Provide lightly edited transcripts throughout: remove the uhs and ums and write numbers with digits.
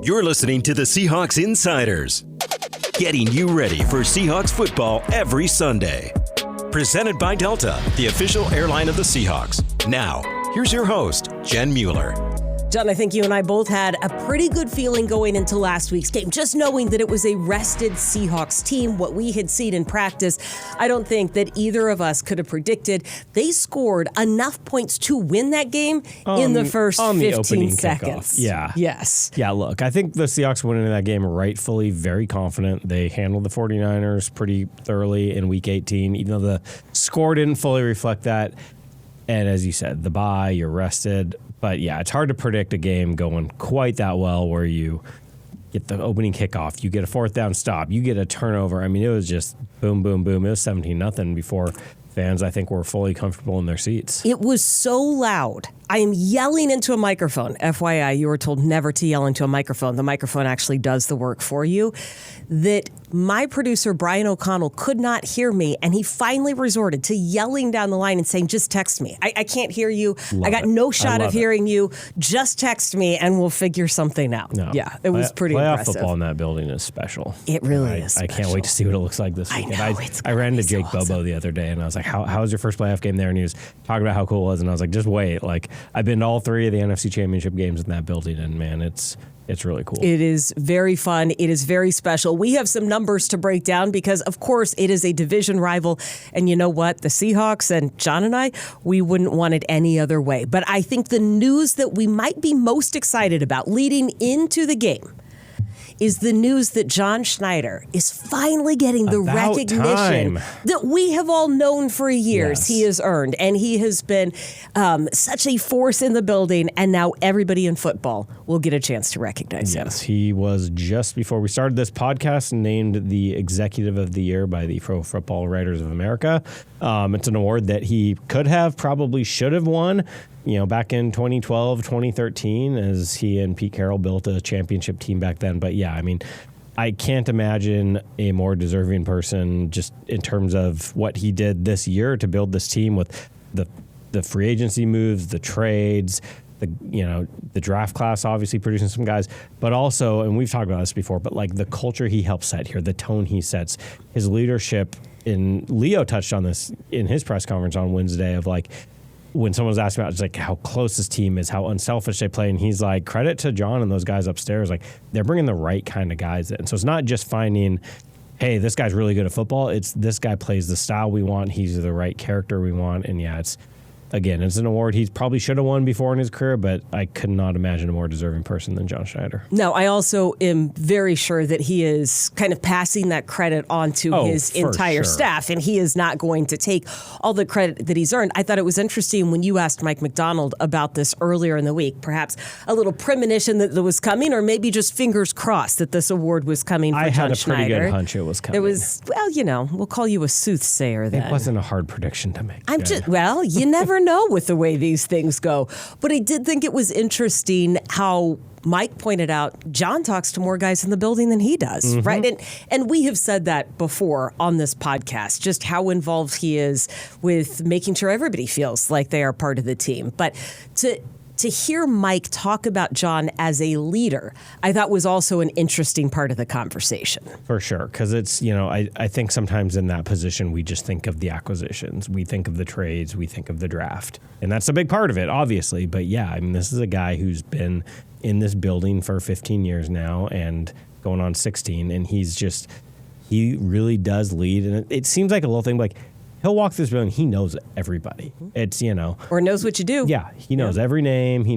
You're listening to the Seahawks Insiders, getting you ready for Seahawks football every Sunday. Presented by Delta, the official airline of the Seahawks. Now, here's your host, Jen Mueller. John, I think you and I both had a pretty good feeling going into last week's game, just knowing that it was a rested Seahawks team, what we had seen in practice. I don't think that either of us could have predicted. They scored enough points to win that game in the first 15 seconds. Kickoff. Yeah. Yes. Yeah, look, I think the Seahawks went into that game rightfully very confident. They handled the 49ers pretty thoroughly in Week 18, even though the score didn't fully reflect that. And as you said, the bye, you're rested. But yeah, it's hard to predict a game going quite that well where you get the opening kickoff, you get a fourth down stop, you get a turnover. I mean, it was just boom, boom, boom. It was 17-0 before fans, I think, were fully comfortable in their seats. It was so loud. I am yelling into a microphone. FYI, you were told never to yell into a microphone. The microphone actually does the work for you. That my producer, Brian O'Connell, could not hear me, and he finally resorted to yelling down the line and saying, just text me. I can't hear you. I got no shot of hearing you. Just text me, and we'll figure something out. No. Yeah, it was pretty impressive. Playoff football in that building is special. It really is special. I can't wait to see what it looks like this weekend. I ran to Jake Bobo the other day, and I was like, how was your first playoff game there? And he was talking about how cool it was, and I was like, just wait. Like, I've been to all three of the NFC Championship games in that building, and man, it's really cool. It is very fun. It is very special. We have some numbers to break down because, of course, it is a division rival. And you know what? The Seahawks and John and I, we wouldn't want it any other way. But I think the news that we might be most excited about leading into the game is the news that John Schneider is finally getting the recognition that we have all known for years. Yes. He has earned, and he has been such a force in the building, and now everybody in football will get a chance to recognize him. Yes, he was, just before we started this podcast, named the Executive of the Year by the Pro Football Writers of America. It's an award that he could have, probably should have won, back in 2012, 2013, as he and Pete Carroll built a championship team back then. But yeah, I mean, I can't imagine a more deserving person just in terms of what he did this year to build this team with the free agency moves, the trades, the draft class obviously producing some guys, but also, and we've talked about this before, but like the culture he helps set here, the tone he sets, his leadership. And Leo touched on this in his press conference on Wednesday of like, when someone was asking about just like how close this team is, how unselfish they play, and he's like, credit to John and those guys upstairs, like they're bringing the right kind of guys in. So it's not just finding, hey, this guy's really good at football. It's this guy plays the style we want. He's the right character we want. And yeah, it's an award he probably should have won before in his career, but I could not imagine a more deserving person than John Schneider. No, I also am very sure that he is kind of passing that credit on to his entire staff, and he is not going to take all the credit that he's earned. I thought it was interesting when you asked Mike McDonald about this earlier in the week, perhaps a little premonition that it was coming, or maybe just fingers crossed that this award was coming for John Schneider. I had a pretty good hunch it was coming. It was, we'll call you a soothsayer then. It wasn't a hard prediction to make. You never know with the way these things go. But I did think it was interesting how Mike pointed out John talks to more guys in the building than he does, right? And we have said that before on this podcast, just how involved he is with making sure everybody feels like they are part of the team. But to hear Mike talk about John as a leader, I thought was also an interesting part of the conversation. For sure, because it's, I think sometimes in that position, we just think of the acquisitions. We think of the trades. We think of the draft. And that's a big part of it, obviously. But yeah, I mean, this is a guy who's been in this building for 15 years now and going on 16. And he really does lead. And it seems like a little thing like, he'll walk through this building. He knows everybody. It's, or knows what you do. Yeah, he knows every name. He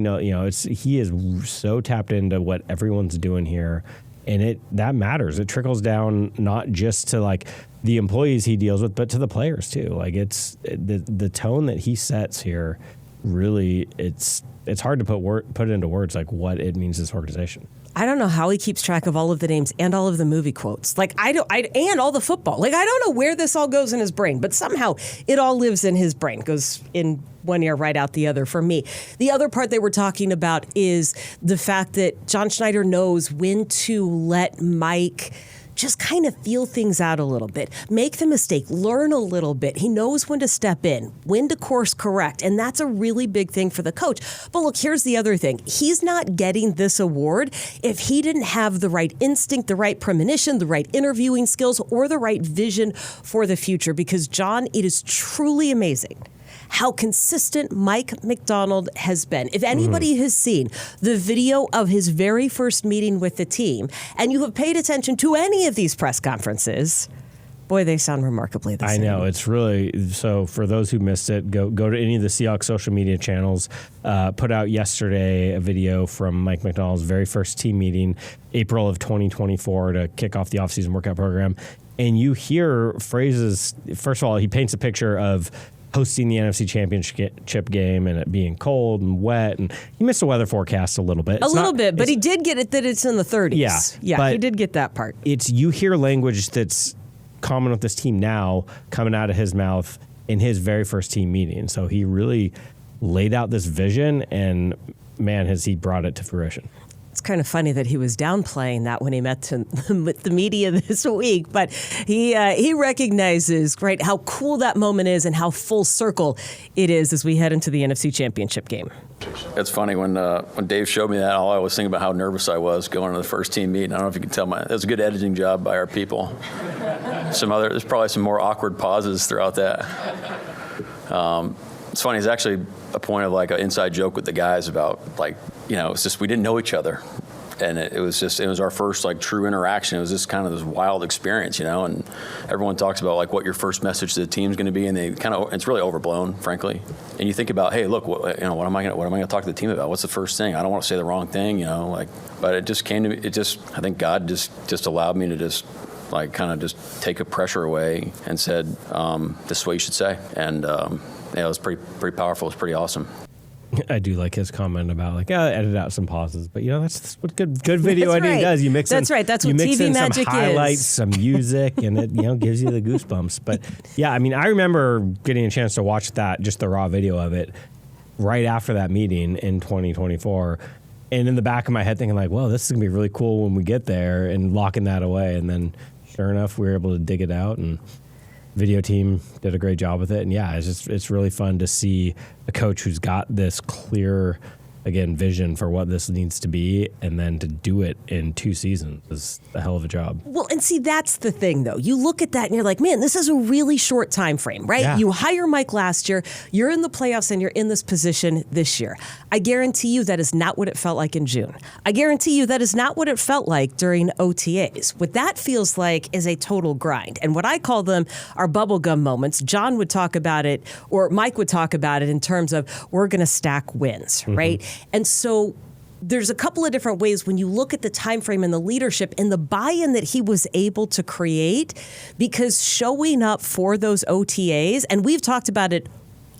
he is so tapped into what everyone's doing here, and that matters. It trickles down not just to like the employees he deals with, but to the players too. Like it's the tone that he sets here. Really, it's hard to put it into words like what it means to this organization. I don't know how he keeps track of all of the names and all of the movie quotes. Like and all the football. Like I don't know where this all goes in his brain, but somehow it all lives in his brain. Goes in one ear, right out the other for me. The other part they were talking about is the fact that John Schneider knows when to let Mike just kind of feel things out a little bit, make the mistake, learn a little bit. He knows when to step in, when to course correct, and that's a really big thing for the coach. But look, here's the other thing. He's not getting this award if he didn't have the right instinct, the right premonition, the right interviewing skills, or the right vision for the future. Because, John, it is truly amazing how consistent Mike McDonald has been. If anybody has seen the video of his very first meeting with the team, and you have paid attention to any of these press conferences, boy, they sound remarkably the same. I know. It's really, so for those who missed it, go to any of the Seahawks social media channels. Put out yesterday a video from Mike McDonald's very first team meeting, April of 2024, to kick off the offseason workout program. And you hear phrases, first of all, he paints a picture of hosting the NFC Championship game and it being cold and wet, and he missed the weather forecast a little bit. But he did get it that it's in the 30s. Yeah, he did get that part. You hear language that's common with this team now coming out of his mouth in his very first team meeting. So he really laid out this vision, and man, has he brought it to fruition. It's kind of funny that he was downplaying that when he met with the media this week, but he recognizes, right, how cool that moment is and how full circle it is as we head into the NFC Championship game. It's funny when Dave showed me that, all I was thinking about how nervous I was going to the first team meeting. I don't know if you can tell, it was a good editing job by our people. There's probably some more awkward pauses throughout that. It's funny, it's actually a point of like an inside joke with the guys about it's just we didn't know each other. And it was our first like true interaction. It was just kind of this wild experience, and everyone talks about like what your first message to the team's going to be, and it's really overblown, frankly. And you think about, hey, look, what am I going to talk to the team about? What's the first thing? I don't want to say the wrong thing, but it just came to me. I think God just allowed me to just like kind of just take the pressure away and said, this is what you should say. And it was pretty powerful. It was pretty awesome. I do like his comment about edit out some pauses, but that's what good video editing does. You mix that's in, right. That's you what mix TV in magic some highlights, is. some music, and it gives you the goosebumps. But yeah, I mean, I remember getting a chance to watch that, just the raw video of it, right after that meeting in 2024, and in the back of my head thinking like, well, this is gonna be really cool when we get there, and locking that away, and then sure enough, we were able to dig it out and. Video team did a great job with it, and it's really fun to see a coach who's got this clear, again, vision for what this needs to be, and then to do it in 2 seasons is a hell of a job. Well, and see, that's the thing, though. You look at that and you're like, man, this is a really short time frame, right? Yeah. You hire Mike last year, you're in the playoffs, and you're in this position this year. I guarantee you that is not what it felt like in June. I guarantee you that is not what it felt like during OTAs. What that feels like is a total grind. And what I call them are bubblegum moments. John would talk about it, or Mike would talk about it in terms of we're going to stack wins, right? And so there's a couple of different ways when you look at the time frame and the leadership and the buy-in that he was able to create, because showing up for those OTAs, and we've talked about it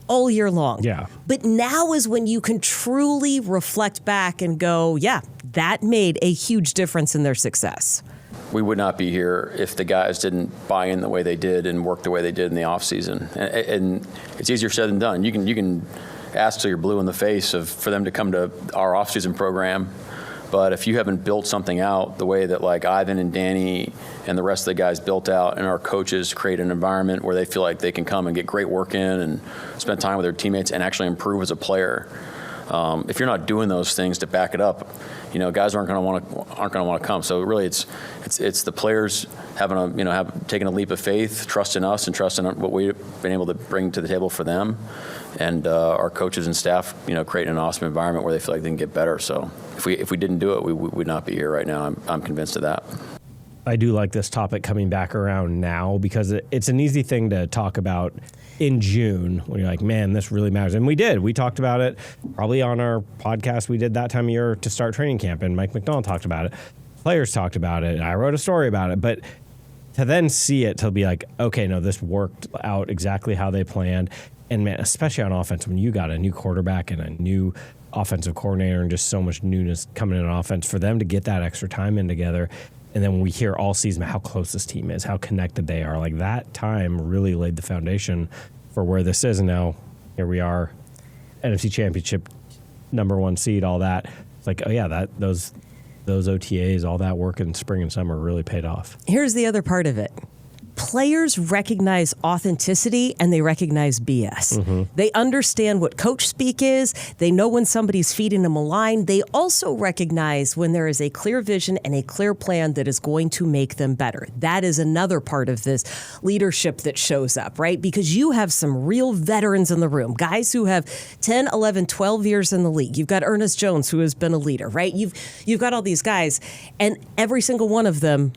all year long. Yeah. But now is when you can truly reflect back and go, yeah, that made a huge difference in their success. We would not be here if the guys didn't buy in the way they did and work the way they did in the offseason. And it's easier said than done. You can ask till you're blue in the face for them to come to our offseason program. But if you haven't built something out the way that like Ivan and Danny and the rest of the guys built out, and our coaches create an environment where they feel like they can come and get great work in and spend time with their teammates and actually improve as a player. If you're not doing those things to back it up, guys aren't going to want to come. So really, it's the players taking a leap of faith, trusting us and trusting what we've been able to bring to the table for them, and our coaches and staff, creating an awesome environment where they feel like they can get better. So if we didn't do it, we would not be here right now. I'm convinced of that. I do like this topic coming back around now, because it's an easy thing to talk about in June when you're like, man, this really matters. And we did. We talked about it probably on our podcast we did that time of year to start training camp, and Mike McDonald talked about it. Players talked about it. I wrote a story about it. But to then see it, to be like, okay, no, this worked out exactly how they planned. And man, especially on offense, when you got a new quarterback and a new offensive coordinator and just so much newness coming in on offense, for them to get that extra time in together. And then when we hear all season how close this team is, how connected they are, like that time really laid the foundation for where this is. And now here we are, NFC Championship, #1 seed, all that. It's like, oh yeah, those those OTAs, all that work in spring and summer really paid off. Here's the other part of it. Players recognize authenticity and they recognize BS. Mm-hmm. They understand what coach speak is. They know when somebody's feeding them a line. They also recognize when there is a clear vision and a clear plan that is going to make them better. That is another part of this leadership that shows up, right? Because you have some real veterans in the room, guys who have 10, 11, 12 years in the league. You've got Ernest Jones, who has been a leader, right? You've got all these guys, and every single one of them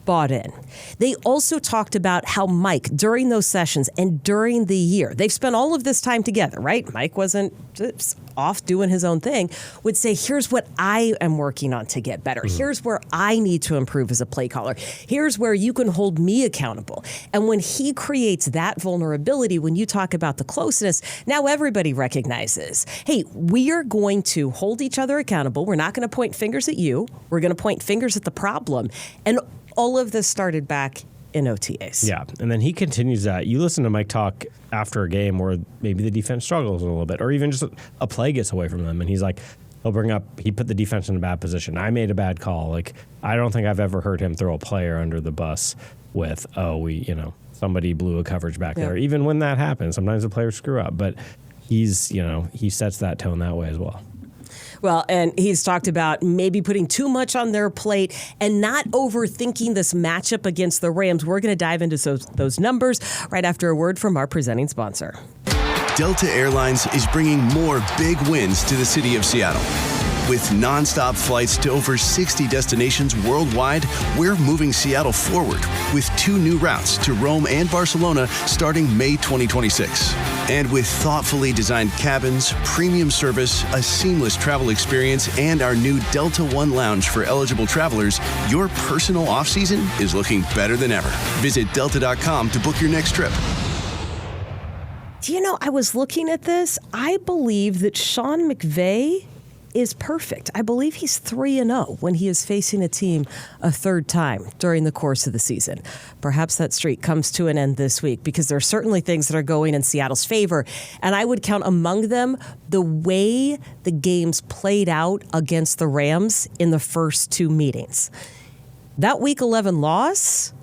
bought in. They also talked about how Mike, during those sessions and during the year, they've spent all of this time together, right? Mike wasn't just off doing his own thing, would say, here's what I am working on to get better. Mm-hmm. Here's where I need to improve as a play caller. Here's where you can hold me accountable. And when he creates that vulnerability, when you talk about the closeness, now everybody recognizes, hey, we are going to hold each other accountable. We're not going to point fingers at you. We're going to point fingers at the problem. And all of this started back in OTAs. Yeah, and then he continues that. You listen to Mike talk after a game where maybe the defense struggles a little bit, or even just a play gets away from them, and he's like, he'll bring up, he put the defense in a bad position. I made a bad call. Like, I don't think I've ever heard him throw a player under the bus with, somebody blew a coverage back there. Even when that happens, sometimes the players screw up, but he sets that tone that way as well. Well, and he's talked about maybe putting too much on their plate and not overthinking this matchup against the Rams. We're going to dive into those numbers right after a word from our presenting sponsor. Delta Airlines is bringing more big wins to the city of Seattle. With nonstop flights to over 60 destinations worldwide, we're moving Seattle forward with 2 new routes to Rome and Barcelona starting May 2026. And with thoughtfully designed cabins, premium service, a seamless travel experience, and our new Delta One Lounge for eligible travelers, your personal off-season is looking better than ever. Visit Delta.com to book your next trip. Do you know, I was looking at this. I believe that Sean McVay is perfect. I believe he's 3-0 when he is facing a team a third time during the course of the season. Perhaps that streak comes to an end this week because there are certainly things that are going in Seattle's favor. And I would count among them the way the games played out against the Rams in the first 2 meetings. That Week 11 loss,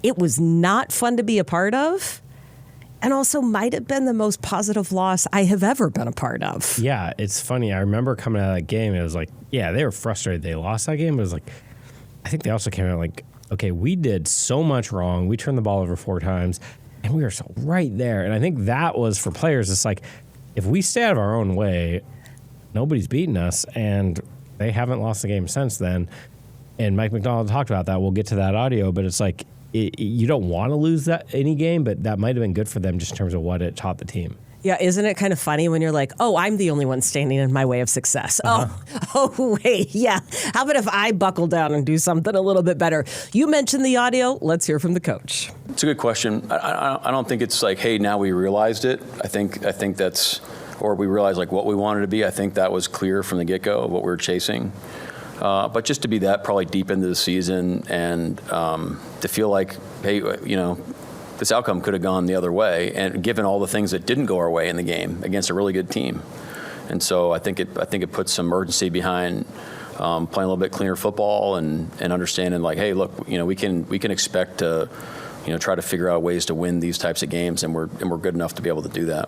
it was not fun to be a part of. And also might have been the most positive loss I have ever been a part of. Yeah, it's funny. I remember coming out of that game, it was like, yeah, they were frustrated they lost that game. It was like, I think they also came out like, okay, we did so much wrong. We turned the ball over 4 times, and we were so right there. And I think that was for players, it's like, if we stay out of our own way, nobody's beating us, and they haven't lost the game since then. And Mike McDonald talked about that. We'll get to that audio, but it's like, you don't want to lose any game, but that might have been good for them just in terms of what it taught the team. Yeah, isn't it kind of funny when you're like, oh, I'm the only one standing in my way of success. Uh-huh. Oh, wait, yeah. How about if I buckle down and do something a little bit better? You mentioned the audio. Let's hear from the coach. It's a good question. I don't think it's like, hey, now we realized it. I think that's, or we realized like what we wanted to be. I think that was clear from the get-go of what we were chasing. But just to be that probably deep into the season and to feel like, hey, this outcome could have gone the other way, and given all the things that didn't go our way in the game against a really good team. And so I think it puts some urgency behind playing a little bit cleaner football and understanding like, hey, look, we can expect to try to figure out ways to win these types of games, and we're good enough to be able to do that.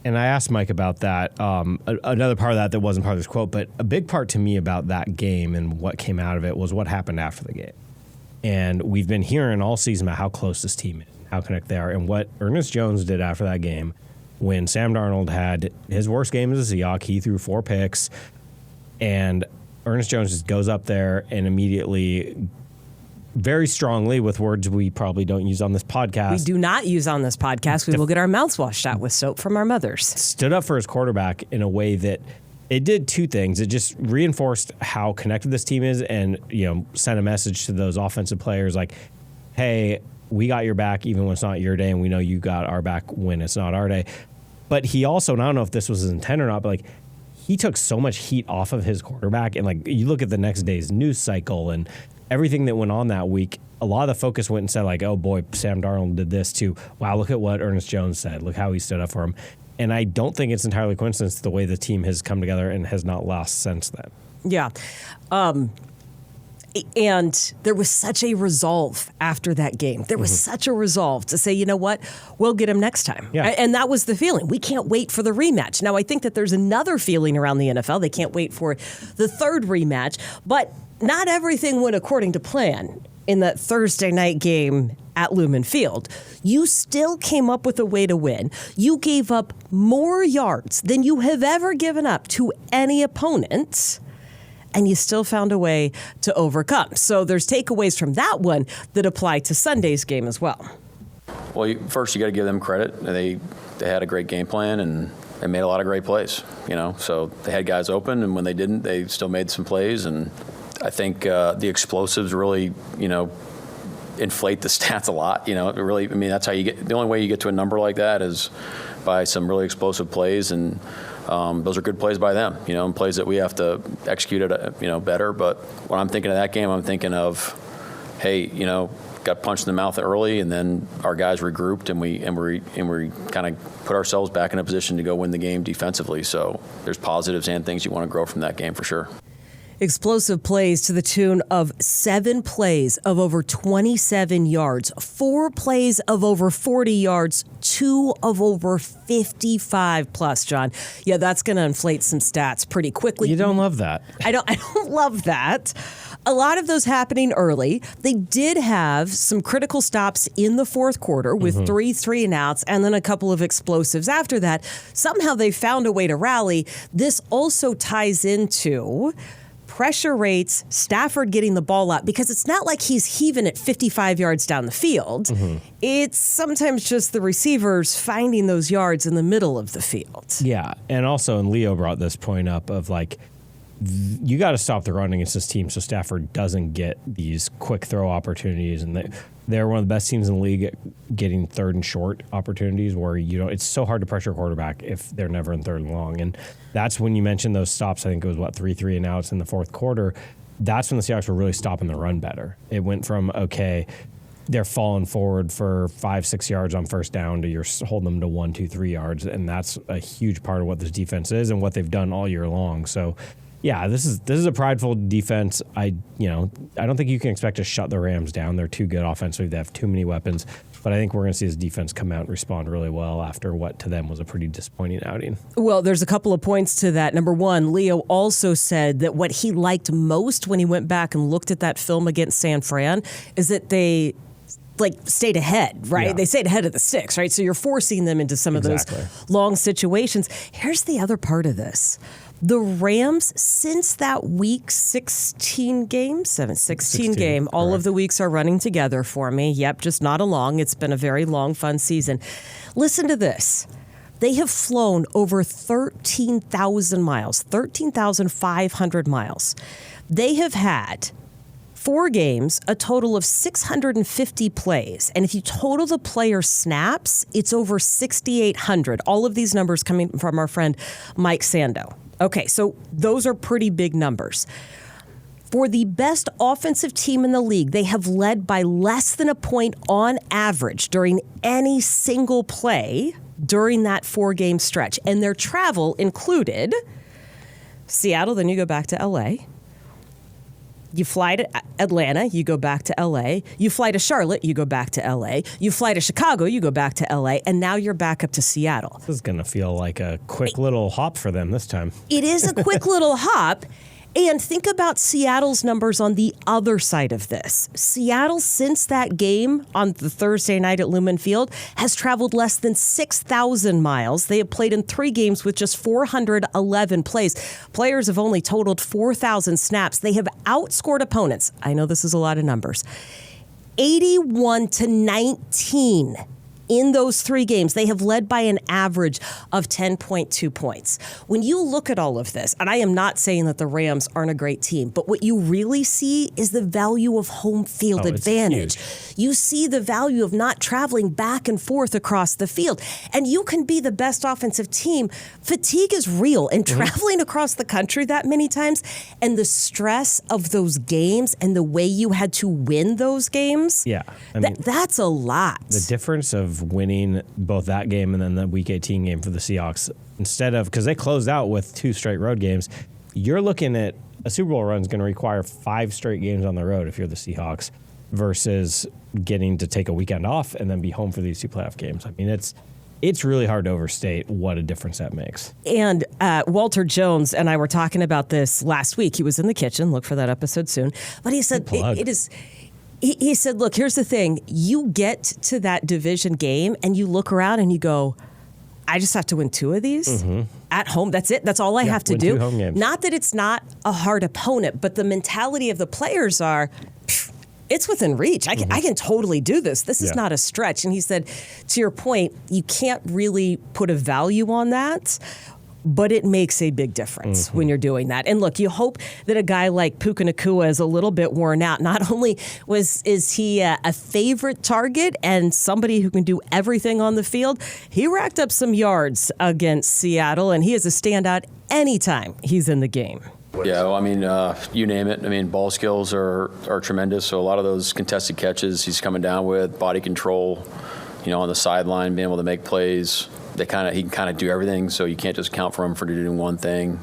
And I asked Mike about that. Another part of that wasn't part of this quote, but a big part to me about that game and what came out of it was what happened after the game. And we've been hearing all season about how close this team is, how connected they are, and what Ernest Jones did after that game when Sam Darnold had his worst game as a Seahawk. He threw 4 picks, and Ernest Jones just goes up there and immediately, very strongly, with words we probably don't use on this podcast. We do not use on this podcast. We will get our mouths washed out with soap from our mothers. Stood up for his quarterback in a way that it did 2 things. It just reinforced how connected this team is and, sent a message to those offensive players like, hey, we got your back even when it's not your day, and we know you got our back when it's not our day. But he also, and I don't know if this was his intent or not, but like, he took so much heat off of his quarterback. And like, you look at the next day's news cycle and everything that went on that week, a lot of the focus went and said like, oh boy, Sam Darnold did this too. Wow, look at what Ernest Jones said. Look how he stood up for him. And I don't think it's entirely coincidence the way the team has come together and has not lost since then. Yeah. And there was such a resolve after that game. There was such a resolve to say, you know what, we'll get him next time. Yeah. And that was the feeling. We can't wait for the rematch. Now, I think that there's another feeling around the NFL. They can't wait for the third rematch. But not everything went according to plan in that Thursday night game at Lumen Field. You still came up with a way to win. You gave up more yards than you have ever given up to any opponent, and you still found a way to overcome. So there's takeaways from that one that apply to Sunday's game as well. Well, first you got to give them credit. They had a great game plan, and they made a lot of great plays. So they had guys open, and when they didn't, they still made some plays. And I think the explosives really, inflate the stats a lot. That's how you get. The only way you get to a number like that is by some really explosive plays, and those are good plays by them. And plays that we have to execute it, better. But when I'm thinking of that game, I'm thinking of, hey, got punched in the mouth early, and then our guys regrouped, and we kind of put ourselves back in a position to go win the game defensively. So there's positives and things you want to grow from that game for sure. Explosive plays to the tune of 7 plays of over 27 yards, 4 plays of over 40 yards, 2 of over 55 plus, John. Yeah, that's going to inflate some stats pretty quickly. You don't love that. I don't love that. A lot of those happening early. They did have some critical stops in the fourth quarter with 3 and outs and then a couple of explosives after that. Somehow they found a way to rally. This also ties into pressure rates, Stafford getting the ball out, because it's not like he's heaving it 55 yards down the field. It's sometimes just the receivers finding those yards in the middle of the field. Yeah, and also, and Leo brought this point up of you got to stop the run against this team so Stafford doesn't get these quick throw opportunities, and they're one of the best teams in the league at getting third and short opportunities where it's so hard to pressure a quarterback if they're never in third and long. And that's when you mentioned those stops. I think it was 3 and outs in the fourth quarter. That's when the Seahawks were really stopping the run better. It went from, okay, they're falling forward for 5-6 yards on first down to you're holding them to 1, 2, 3 yards. And that's a huge part of what this defense is and what they've done all year long. So yeah, this is a prideful defense. I don't think you can expect to shut the Rams down. They're too good offensively. They have too many weapons. But I think we're going to see this defense come out and respond really well after what to them was a pretty disappointing outing. Well, there's a couple of points to that. Number one, Leo also said that what he liked most when he went back and looked at that film against San Fran is that they stayed ahead, right? Yeah. They stayed ahead of the sticks, right? So you're forcing them into some of those long situations. Here's the other part of this. The Rams, since that week 16 game, all correct. of the weeks are running together for me. Yep, just not along. It's been a very long, fun season. Listen to this. They have flown over 13,000 miles, 13,500 miles. They have had 4 games, a total of 650 plays. And if you total the player snaps, it's over 6,800. All of these numbers coming from our friend Mike Sando. Okay, so those are pretty big numbers. For the best offensive team in the league, they have led by less than a point on average during any single play during that 4-game stretch. And their travel included Seattle, then you go back to L.A., you fly to Atlanta, you go back to L.A. You fly to Charlotte, you go back to L.A. You fly to Chicago, you go back to L.A. And now you're back up to Seattle. This is going to feel like a quick little hop for them this time. It is a quick little hop. And think about Seattle's numbers on the other side of this. Seattle, since that game on the Thursday night at Lumen Field, has traveled less than 6,000 miles. They have played in 3 games with just 411 plays. Players have only totaled 4,000 snaps. They have outscored opponents. I know this is a lot of numbers. 81-19. In those 3 games, they have led by an average of 10.2 points. When you look at all of this, and I am not saying that the Rams aren't a great team, but what you really see is the value of home field advantage. You see the value of not traveling back and forth across the field. And you can be the best offensive team. Fatigue is real, and traveling across the country that many times, and the stress of those games and the way you had to win those games, that's a lot. The difference of winning both that game and then the Week 18 game for the Seahawks, instead of, because they closed out with 2 straight road games, you're looking at a Super Bowl run is going to require 5 straight games on the road if you're the Seahawks versus getting to take a weekend off and then be home for these 2 playoff games. I mean, it's really hard to overstate what a difference that makes. And Walter Jones and I were talking about this last week. He was in the kitchen. Look for that episode soon. But he said it is. He said, look, here's the thing. You get to that division game and you look around and you go, I just have to win 2 of these at home. That's it. That's all I have to do. 2 home games. Not that it's not a hard opponent, but the mentality of the players are, it's within reach. I can totally do this. This is not a stretch. And he said, to your point, you can't really put a value on that, but it makes a big difference when you're doing that. And look, you hope that a guy like Puka Nacua is a little bit worn out. Not only is he a favorite target and somebody who can do everything on the field, he racked up some yards against Seattle, and he is a standout anytime he's in the game. Yeah, well, I mean, you name it. I mean, ball skills are tremendous. So a lot of those contested catches he's coming down with, body control, on the sideline, being able to make plays. He can kind of do everything, so you can't just count for him for doing one thing.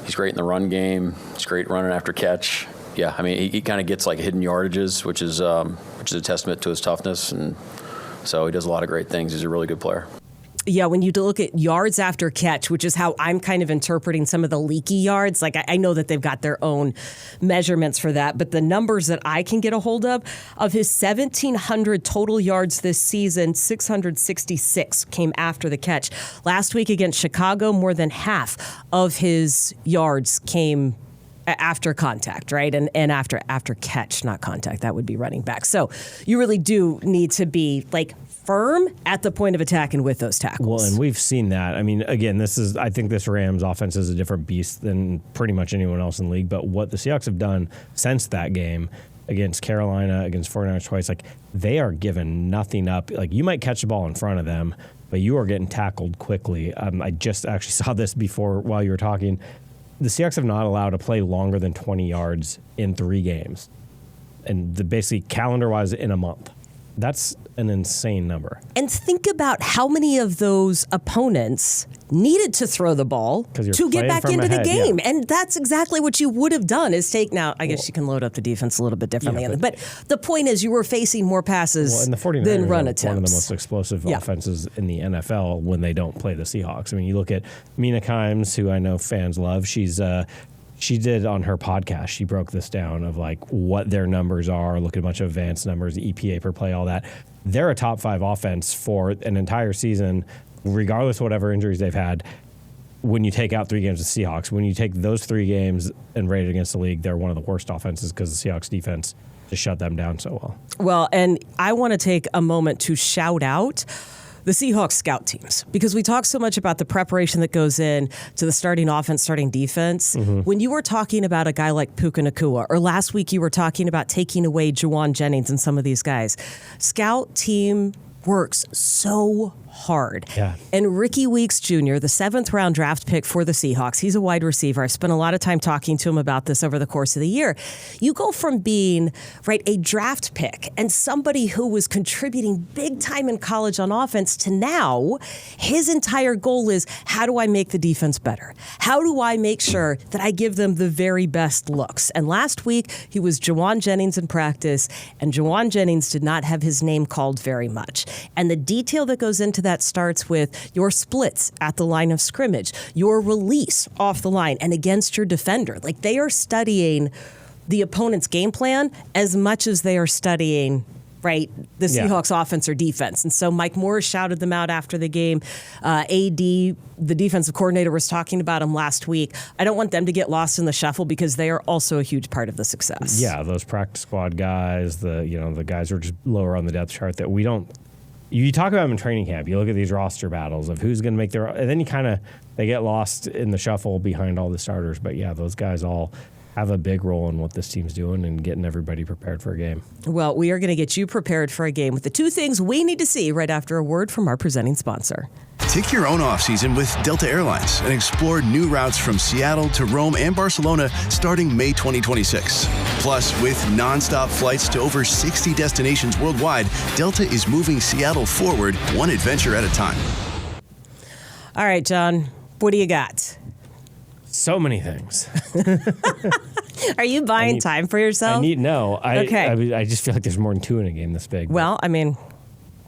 He's great in the run game. He's great running after catch. Yeah, I mean, he kind of gets like hidden yardages, which is a testament to his toughness, and so he does a lot of great things. He's a really good player. Yeah, when you look at yards after catch, which is how I'm kind of interpreting some of the leaky yards, like I know that they've got their own measurements for that, but the numbers that I can get a hold of his 1,700 total yards this season, 666 came after the catch. Last week against Chicago, more than half of his yards came after contact, right? And after catch, not contact. That would be running back. So you really do need to be like firm at the point of attack and with those tackles. Well, and we've seen that. I mean, again, I think this Rams offense is a different beast than pretty much anyone else in the league. But what the Seahawks have done since that game against Carolina, against 49ers twice, like they are giving nothing up. Like you might catch the ball in front of them, but you are getting tackled quickly. I just actually saw this before while you were talking. The Seahawks have not allowed a play longer than 20 yards in 3 games. And basically calendar-wise in a month. That's an insane number. And think about how many of those opponents needed to throw the ball to get back into the game. Yeah. And that's exactly what you would have done is now, I guess you can load up the defense a little bit differently. Yeah, but the point is you were facing more passes and the 49ers than run attempts. One of the most explosive offenses in the NFL when they don't play the Seahawks. I mean, you look at Mina Kimes, who I know fans love. She did on her podcast, she broke this down of like what their numbers are, look at a bunch of advanced numbers, EPA per play, all that. They're a top 5 offense for an entire season, regardless of whatever injuries they've had. When you take out 3 games of Seahawks, when you take those 3 games and rate it against the league, they're one of the worst offenses because the Seahawks defense just shut them down so well. Well, and I want to take a moment to shout out the Seahawks scout teams, because we talk so much about the preparation that goes in to the starting offense, starting defense. When you were talking about a guy like Puka Nacua, or last week you were talking about taking away Juwan Jennings and some of these guys, scout team works so hard. Yeah. And Ricky Weeks Jr., the 7th round draft pick for the Seahawks, he's a wide receiver. I've spent a lot of time talking to him about this over the course of the year. You go from being a draft pick and somebody who was contributing big time in college on offense to now his entire goal is, how do I make the defense better? How do I make sure that I give them the very best looks? And last week he was Juwan Jennings in practice, and Juwan Jennings did not have his name called very much. And the detail that goes into that starts with your splits at the line of scrimmage, your release off the line and against your defender. Like they are studying the opponent's game plan as much as they are studying the Seahawks offense or defense. And so Mike Morris shouted them out after the game. AD, the defensive coordinator, was talking about them last week. I don't want them to get lost in the shuffle because they are also a huge part of the success. Yeah, those practice squad guys, the guys who are just lower on the depth chart that we don't. You talk about them in training camp. You look at these roster battles of who's going to make their, and then they get lost in the shuffle behind all the starters. But yeah, those guys all have a big role in what this team's doing and getting everybody prepared for a game. Well, we are going to get you prepared for a game with the 2 things we need to see right after a word from our presenting sponsor. Take your own off-season with Delta Airlines and explore new routes from Seattle to Rome and Barcelona starting May 2026. Plus, with nonstop flights to over 60 destinations worldwide, Delta is moving Seattle forward one adventure at a time. All right, John, what do you got? So many things. Are you buying time for yourself? I just feel like there's more than 2 in a game this big. Well, I mean,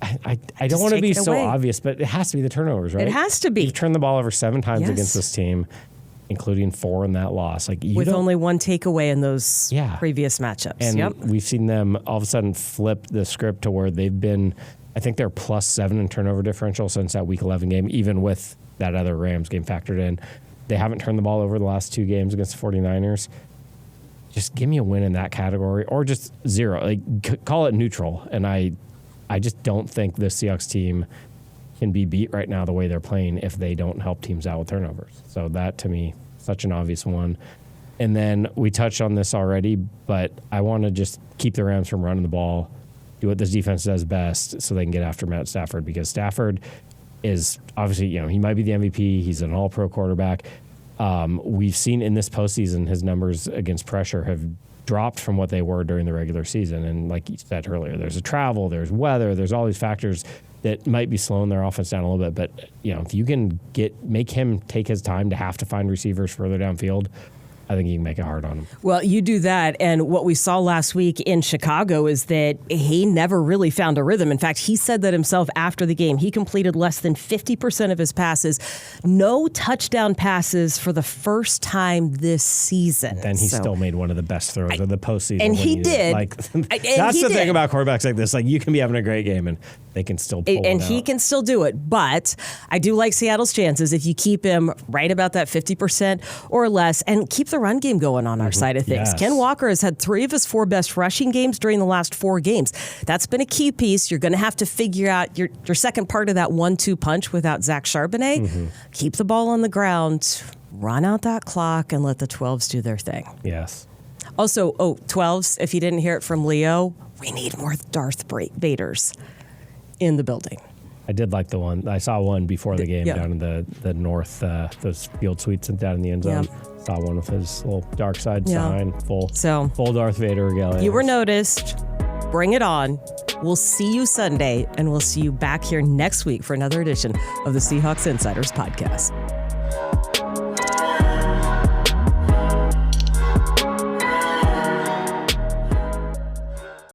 I don't want to be so obvious, but it has to be the turnovers, right? It has to be. You've turned the ball over 7 times against this team, including 4 in that loss. With only 1 takeaway in those previous matchups. And we've seen them all of a sudden flip the script to where they've been, I think they're +7 in turnover differential since that Week 11 game, even with that other Rams game factored in. They haven't turned the ball over the last 2 games against the 49ers. Just give me a win in that category, or just 0. Call it neutral. And I just don't think this Seahawks team can be beat right now the way they're playing if they don't help teams out with turnovers. So that, to me, such an obvious one. And then we touched on this already, but I want to just keep the Rams from running the ball, do what this defense does best so they can get after Matt Stafford, because Stafford is obviously, he might be the MVP. He's an all-pro quarterback. We've seen in this postseason his numbers against pressure have dropped from what they were during the regular season. And like you said earlier, there's travel, there's weather, there's all these factors that might be slowing their offense down a little bit. But, if you can make him take his time to have to find receivers further downfield, I think you can make it hard on him. Well, you do that, and what we saw last week in Chicago is that he never really found a rhythm. In fact, he said that himself after the game. He completed less than 50% of his passes. No touchdown passes for the first time this season. Then he still made one of the best throws of the postseason. And he did. That's the thing about quarterbacks like this. You can be having a great game, and they can still pull it out. And he can still do it. But I do like Seattle's chances if you keep him right about that 50% or less and keep the run game going on our side of things. Yes. Ken Walker has had 3 of his 4 best rushing games during the last 4 games. That's been a key piece. You're going to have to figure out your second part of that 1-2 punch without Zach Charbonnet. Keep the ball on the ground, run out that clock, and let the 12s do their thing. Yes. Also, 12s, if you didn't hear it from Leo, we need more Darth Vaders in the building. I did like the one. I saw one before the game down in the north, those field suites and down in the end zone. Saw one with his little dark side sign, full Darth Vader regalia. You were noticed. Bring it on. We'll see you Sunday, and we'll see you back here next week for another edition of the Seahawks Insiders Podcast.